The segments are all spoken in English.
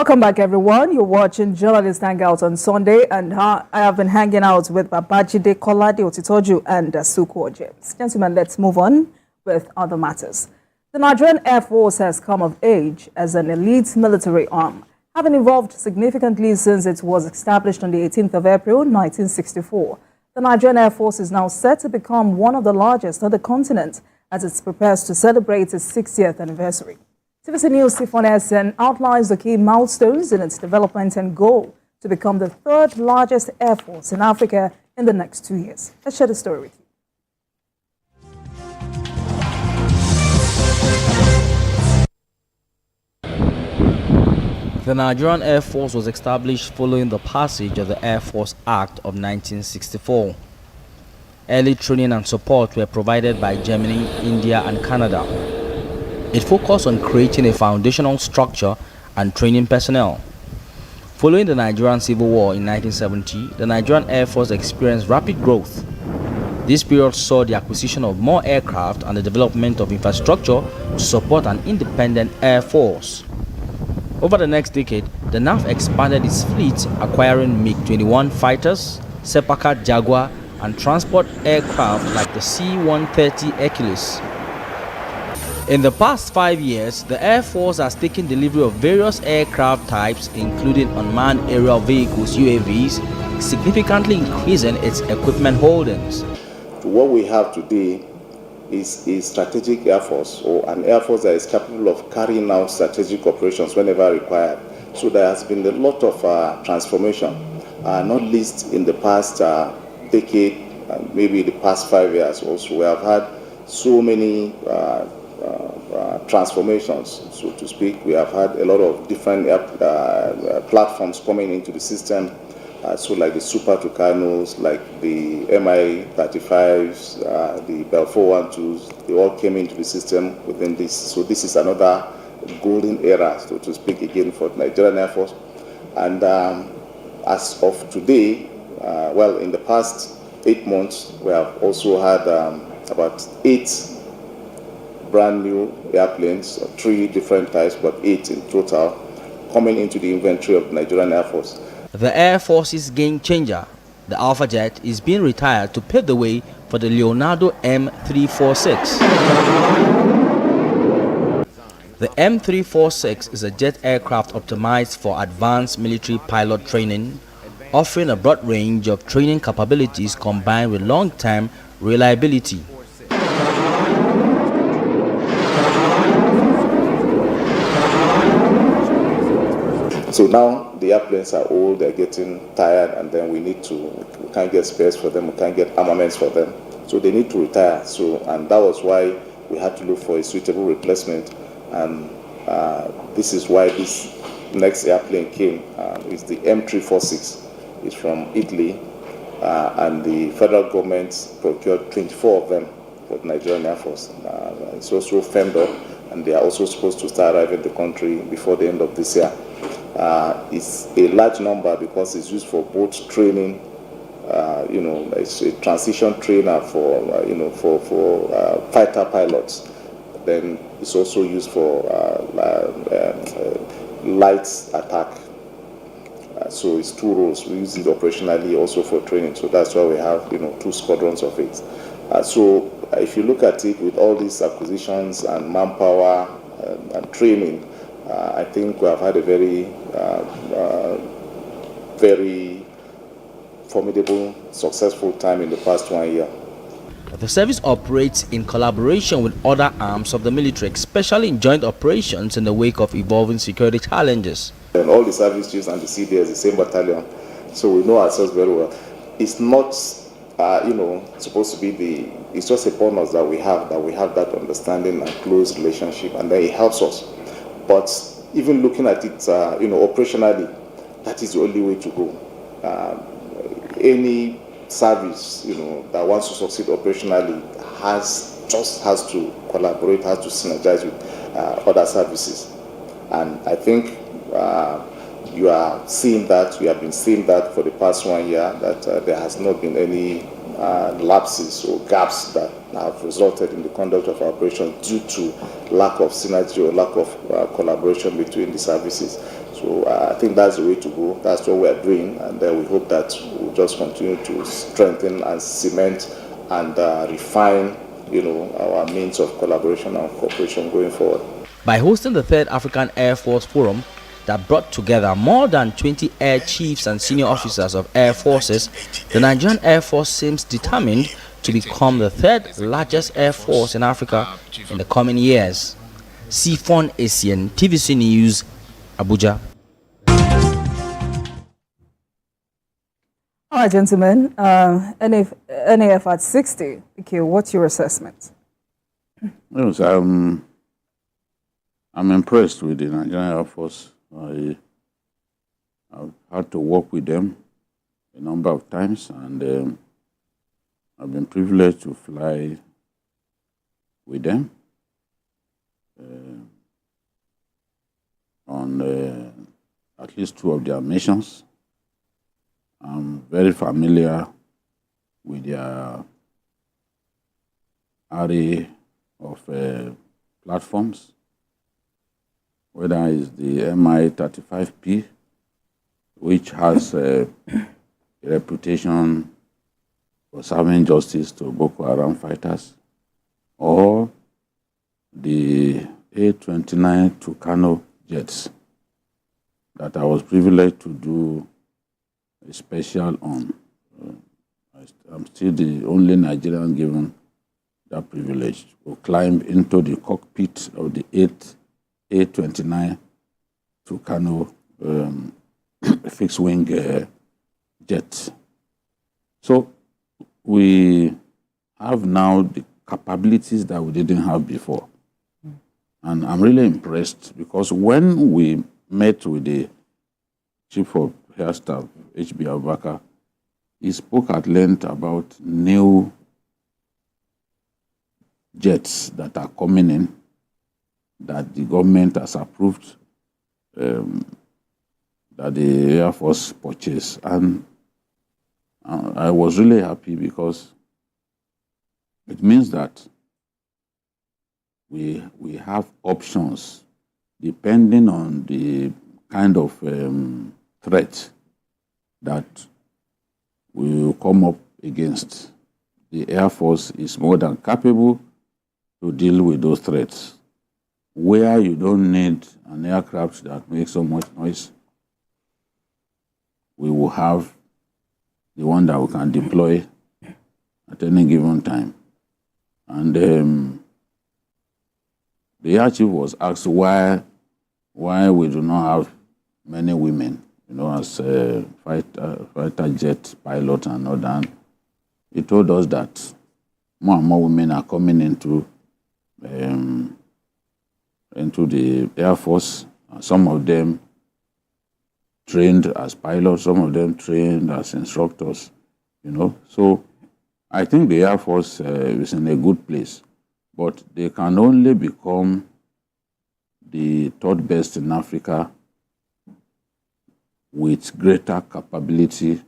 Welcome back, everyone. You're watching Journalist Hangout on Sunday, and I have been hanging out with Babajide Kolade Otitoju and Suko James. Gentlemen, let's move on with other matters. The Nigerian Air Force has come of age as an elite military arm, having evolved significantly since it was established on the 18th of April, 1964. The Nigerian Air Force is now set to become one of the largest on the continent as it prepares to celebrate its 60th anniversary. TVC News SIFON ESSIEN outlines the key milestones in its development and goal to become the third largest air force in Africa in the next 2 years. Let's share the story with you. The Nigerian Air Force was established following the passage of the Air Force Act of 1964. Early training and support were provided by Germany, India, and Canada. It focused on creating a foundational structure and training personnel. Following the Nigerian Civil War in 1970, the Nigerian Air Force experienced rapid growth. This period saw the acquisition of more aircraft and the development of infrastructure to support an independent air force. Over the next decade, the NAF expanded its fleet, acquiring MiG-21 fighters, Sepaka Jaguar, and transport aircraft like the C-130 Hercules. In the past 5 years, the Air Force has taken delivery of various aircraft types, including unmanned aerial vehicles (UAVs), significantly increasing its equipment holdings. What we have today is a strategic Air Force, or an Air Force that is capable of carrying out strategic operations whenever required. So there has been a lot of transformation, not least in the past decade, maybe the past 5 years also. We have had so many transformations, so to speak. We have had a lot of different platforms coming into the system, so like the Super Tucanos, like the Mi-35s, the Bell 412s, they all came into the system within this. So this is another golden era, so to speak, again for the Nigerian Air Force. And as of today, well, in the past 8 months, we have also had about 8 brand new airplanes, 3 different types, but 8 in total, coming into the inventory of the Nigerian Air Force. The Air Force's game changer, the Alpha Jet, is being retired to pave the way for the Leonardo M346. The M346 is a jet aircraft optimized for advanced military pilot training, offering a broad range of training capabilities combined with long-term reliability. So now the airplanes are old, they're getting tired, and then we can't get space for them, we can't get armaments for them. So they need to retire. And that was why we had to look for a suitable replacement. And this is why this next airplane came. It's the M346. It's from Italy, and the federal government procured 24 of them for the Nigerian Air Force. It's also firmed up, and they are also supposed to start arriving in the country before the end of this year. It's a large number because it's used for both training, it's a transition trainer for, for fighter pilots. Then it's also used for light attack. So it's 2 roles. We use it operationally also for training. So that's why we have, 2 squadrons of it. So if you look at it with all these acquisitions and manpower and training, I think we have had a very formidable, successful time in the past 1 year. The service operates in collaboration with other arms of the military, especially in joint operations in the wake of evolving security challenges. And all the service chiefs and the CDS, the same battalion, so we know ourselves very well. It's not, supposed to be it's just a bonus that we have that understanding and close relationship, and then it helps us. But even looking at it, operationally, that is the only way to go. Any service, that wants to succeed operationally has to collaborate, has to synergize with other services. And I think you are seeing that, we have been seeing that for the past 1 year, that there has not been any lapses or gaps that have resulted in the conduct of our operation due to lack of synergy or lack of collaboration between the services. So So I think that's the way to go. That's what we're doing, and we hope that we'll just continue to strengthen and cement and refine, our means of collaboration and cooperation going forward. By hosting the third African Air Force Forum that brought together more than 20 air chiefs and senior officers of air forces, the Nigerian Air Force seems determined to become the third largest air force in Africa in the coming years. SIFON ESSIEN, TVC News, Abuja. All right, gentlemen, NAF at 60. Okay, what's your assessment? Yes, I'm impressed with the Nigerian Air Force. I've had to work with them a number of times, and I've been privileged to fly with them on at least 2 of their missions. I'm very familiar with their array of platforms, whether it's the Mi-35P, which has a reputation for serving justice to Boko Haram fighters, or the A-29 Tucano jets that I was privileged to do a special on. I'm still the only Nigerian given that privilege to climb into the cockpit of the A-29 Tucano fixed-wing jet. So we have now the capabilities that we didn't have before. And I'm really impressed because when we met with the Chief of Air Staff, H.B. Abubakar, he spoke at length about new jets that are coming in, that the government has approved, that the Air Force purchased. And I was really happy because it means that we have options depending on the kind of threat that we will come up against. The Air Force is more than capable to deal with those threats. Where you don't need an aircraft that makes so much noise, we will have the one that we can deploy at any given time. And the Air Chief was asked why we do not have many women, as fighter jet pilot and all that. He told us that more and more women are coming into the Air Force. Some of them trained as pilots, some of them trained as instructors, So I think the Air Force is in a good place, but they can only become the third best in Africa with greater capability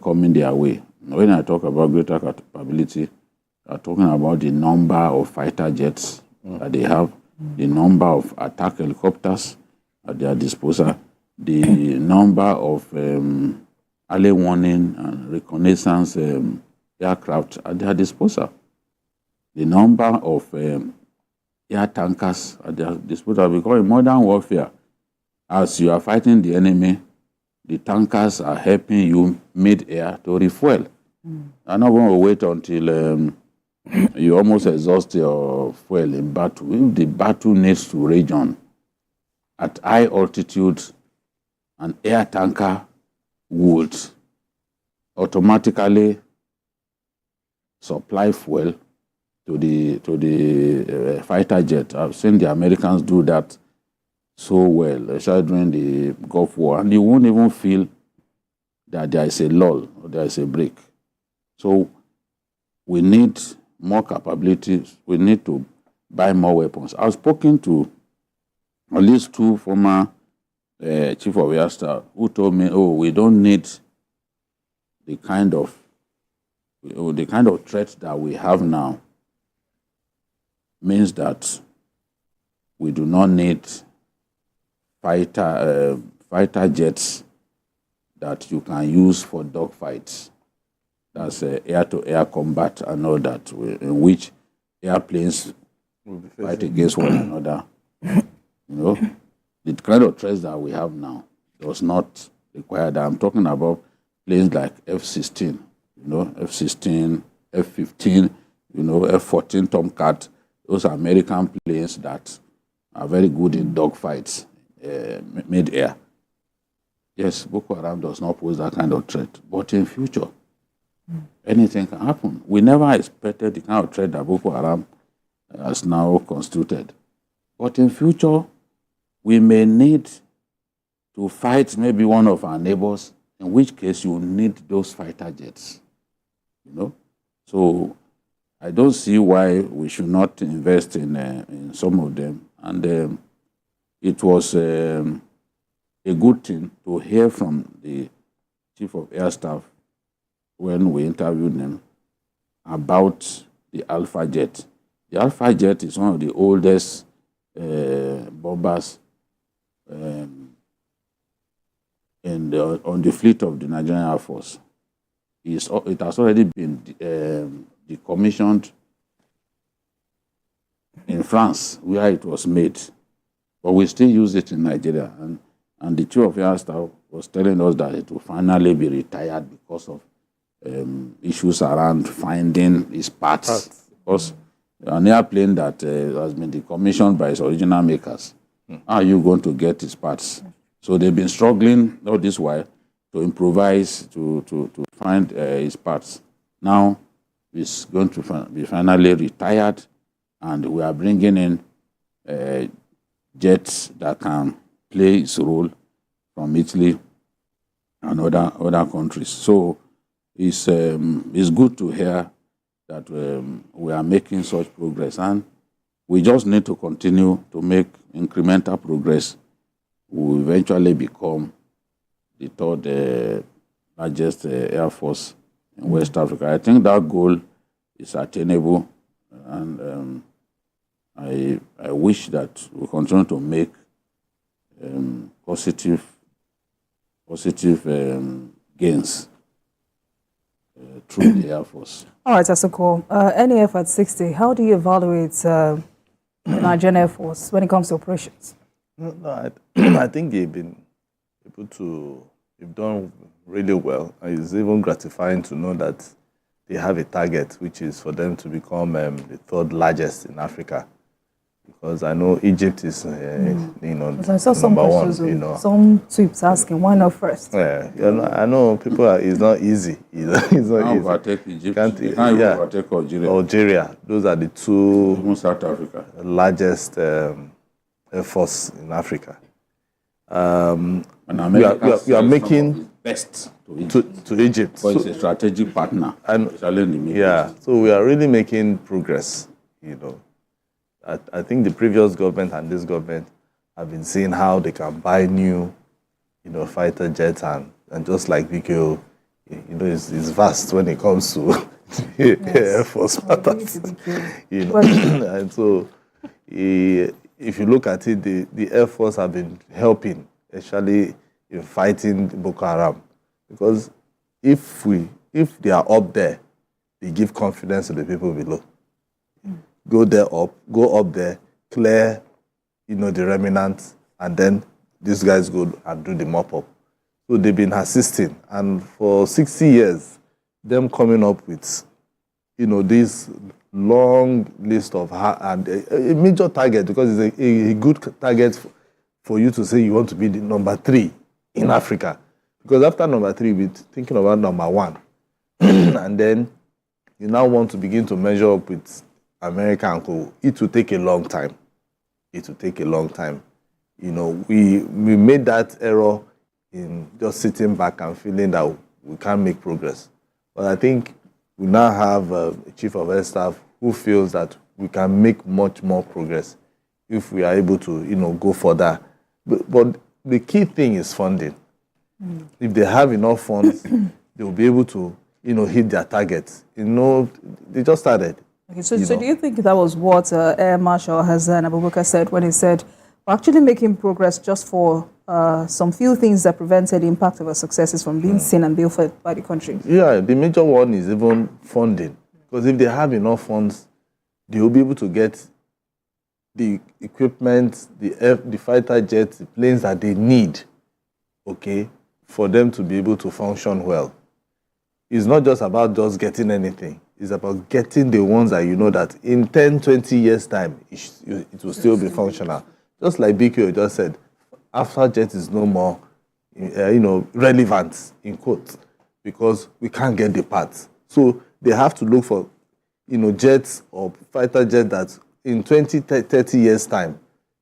coming their way. When I talk about greater capability, I'm talking about the number of fighter jets that they have, the number of attack helicopters at their disposal, the number of early warning and reconnaissance aircraft at their disposal, the number of air tankers at their disposal. Because in modern warfare, as you are fighting the enemy, the tankers are helping you mid-air to refuel. I'm not going to wait until you almost exhaust your fuel in battle. If the battle needs to rage on at high altitude, an air tanker would automatically supply fuel to the fighter jet. I've seen the Americans do that so well, especially during the Gulf War, and you won't even feel that there is a lull or there is a break. So we need more capabilities. We need to buy more weapons. I've spoken to at least 2 former Chief of Air Staff who told me, we don't need the kind of threat that we have now. Means that we do not need fighter jets that you can use for dogfights. That's air-to-air combat and all that, in which airplanes fight against one another. The kind of threats that we have now does not require that. I'm talking about planes like F-16, F-16, F-15, F-14 Tomcat. Those are American planes that are very good in dogfights, mid-air. Yes, Boko Haram does not pose that kind of threat, but in future, anything can happen. We never expected the kind of threat that Boko Haram has now constituted. But in future, we may need to fight maybe one of our neighbors, in which case you need those fighter jets. So I don't see why we should not invest in some of them. And it was a good thing to hear from the Chief of Air Staff when we interviewed them about the Alpha Jet. The Alpha Jet is one of the oldest bombers on the fleet of the Nigerian Air Force. It has already been decommissioned in France, where it was made, but we still use it in Nigeria. And the Chief of Air Staff was telling us that it will finally be retired because of issues around finding its parts. Because an airplane that has been decommissioned by its original makers, how are you going to get its parts? So they've been struggling all this while to improvise, to find its parts. Now it's going to be finally retired, and we are bringing in jets that can play its role from Italy and other countries. So it's good to hear that we are making such progress, and we just need to continue to make incremental progress. We will eventually become the third largest air force in West Africa. I think that goal is attainable, and I wish that we continue to make positive gains through the Air Force. All right, Asuko. NAF at 60, how do you evaluate the Nigerian Air Force when it comes to operations? No, I think they've been able to, they've done really well. It's even gratifying to know that they have a target, which is for them to become the third largest in Africa. Because I know Egypt is, I saw some number questions, one. Some tweets asking, why not first? Yeah, I know people it's not easy. It's not easy. Overtake Egypt. Can't overtake Algeria. Algeria. Those are the two Even South Africa. largest air force in Africa. And we are making best to Egypt. Because it's a strategic partner. And so we are really making progress. I think the previous government and this government have been seeing how they can buy new, fighter jets, and just like BKO, it's vast when it comes to Air Force matters. And so if you look at it, the Air Force have been helping, especially in fighting Boko Haram, because if they are up there, they give confidence to the people below. Go up there, clear, the remnants, and then these guys go and do the mop-up. So they've been assisting, and for 60 years, them coming up with, this long list of and a major target, because it's a good target for you to say you want to be the number 3 in Africa. Because after number 3, we're thinking about number 1. And then you now want to begin to measure up with America and co. It will take a long time. We made that error in just sitting back and feeling that we can't make progress. But I think we now have a Chief of Air Staff who feels that we can make much more progress if we are able to, go further. But the key thing is funding. If they have enough funds, they will be able to, hit their targets. They just started. Okay, so do you think that was what Air Marshal Hassan Abubakar said when he said we're actually making progress just for some few things that prevented the impact of our successes from being seen and built by the country. Yeah, the major one is even funding. Because if they have enough funds, they will be able to get the equipment, the fighter jets, the planes that they need, okay, for them to be able to function well. It's not just about just getting anything. It's about getting the ones that you know that in 10, 20 years' time, it will still be functional. Just like BQ just said, after jet is no more, relevant, in quotes, because we can't get the parts. So they have to look for, jets or fighter jets that in 20, 30 years' time,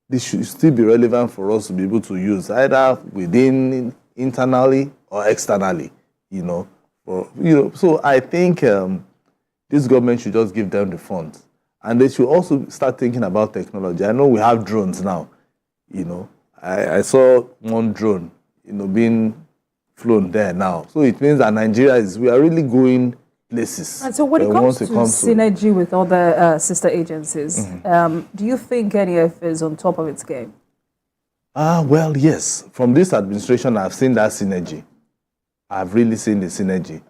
this should still be relevant for us to be able to use, either within, internally, or externally, So I think this government should just give them the funds. And they should also start thinking about technology. I know we have drones now, I saw one drone, being flown there now. So it means that we are really going places. And so when it comes to synergy with other sister agencies, do you think NAF is on top of its game? Well, yes. From this administration, I've seen that synergy. I've really seen the synergy.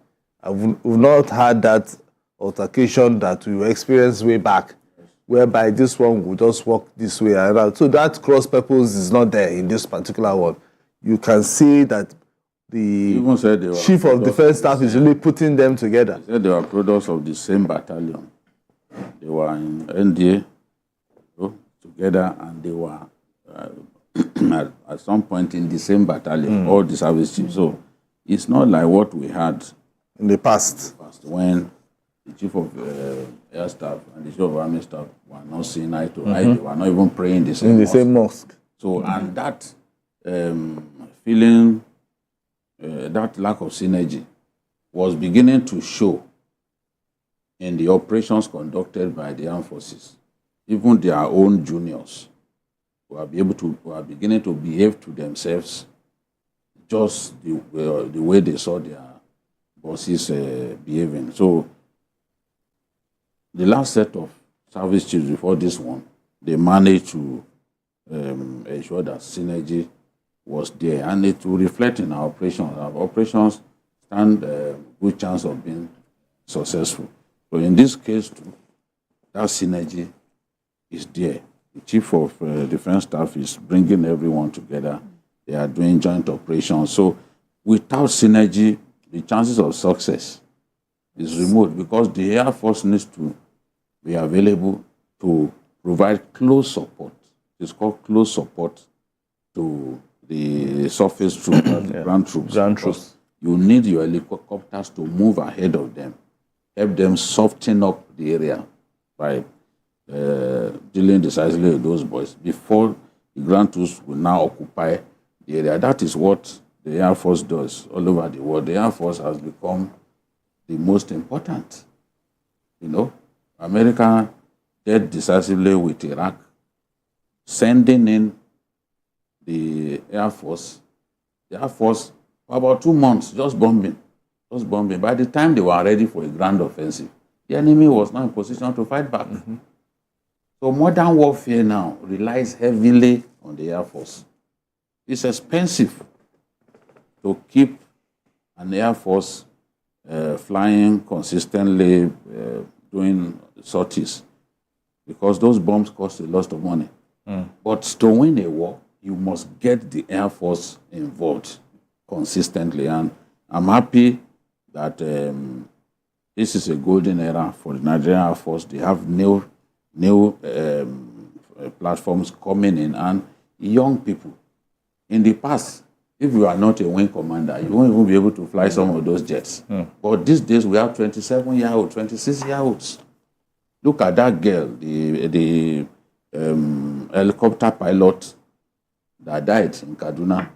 We've not had that altercation that we experienced way back, whereby this one will just walk this way and around. So that cross purpose is not there in this particular one. You can see that the Chief of Defense Staff is really putting them together. They said they were products of the same battalion. They were in NDA together, and they were at some point in the same battalion, all the service chiefs. So it's not like what we had in the past when the Chief of Air Staff and the Chief of Army Staff were not seeing eye to eye. They were not even praying in the same mosque. So, and that feeling, that lack of synergy was beginning to show in the operations conducted by the armed forces. Even their own juniors were beginning to behave to themselves just the way they saw their bosses behaving. So the last set of service chiefs before this one, they managed to ensure that synergy was there, and it will reflect in our operations. Our operations stand a good chance of being successful. So in this case, too, that synergy is there. The Chief of Defense Staff is bringing everyone together. They are doing joint operations. So without synergy, the chances of success is remote, because the Air Force needs to be available to provide close support. It's called close support to the surface troops, the ground troops. You need your helicopters to move ahead of them, help them soften up the area by dealing decisively with those boys before the ground troops will now occupy the area. That is what the Air Force does all over the world. The Air Force has become the most important. America dealt decisively with Iraq, sending in the Air Force. The Air Force, for about 2 months, just bombing. By the time they were ready for a grand offensive, the enemy was not in position to fight back. So modern warfare now relies heavily on the Air Force. It's expensive to keep an Air Force flying consistently, doing sorties, because those bombs cost a lot of money. But to win a war, you must get the Air Force involved consistently. And I'm happy that this is a golden era for the Nigerian Air Force. They have new platforms coming in, and young people. In the past, if you are not a wing commander, you won't even be able to fly some of those jets. But these days, we have 27-year-olds, 26-year-olds. Look at that girl, the helicopter pilot that died in Kaduna.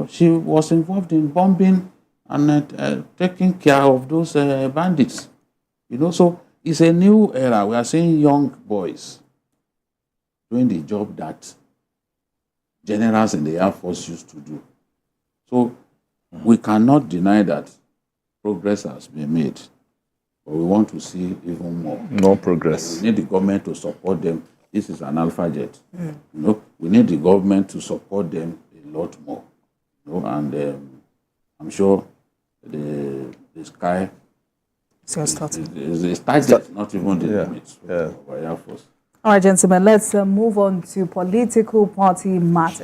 She was involved in bombing and taking care of those bandits. So it's a new era. We are seeing young boys doing the job that generals in the Air Force used to do. So we cannot deny that progress has been made, but we want to see even more. More progress. We need the government to support them this is an alpha jet. You know, we need the government to support them a lot more. You know, and I'm sure the sky So it's starting. is target, not even the limit Yeah. of our Air Force. All right, gentlemen, let's move on to political party matters.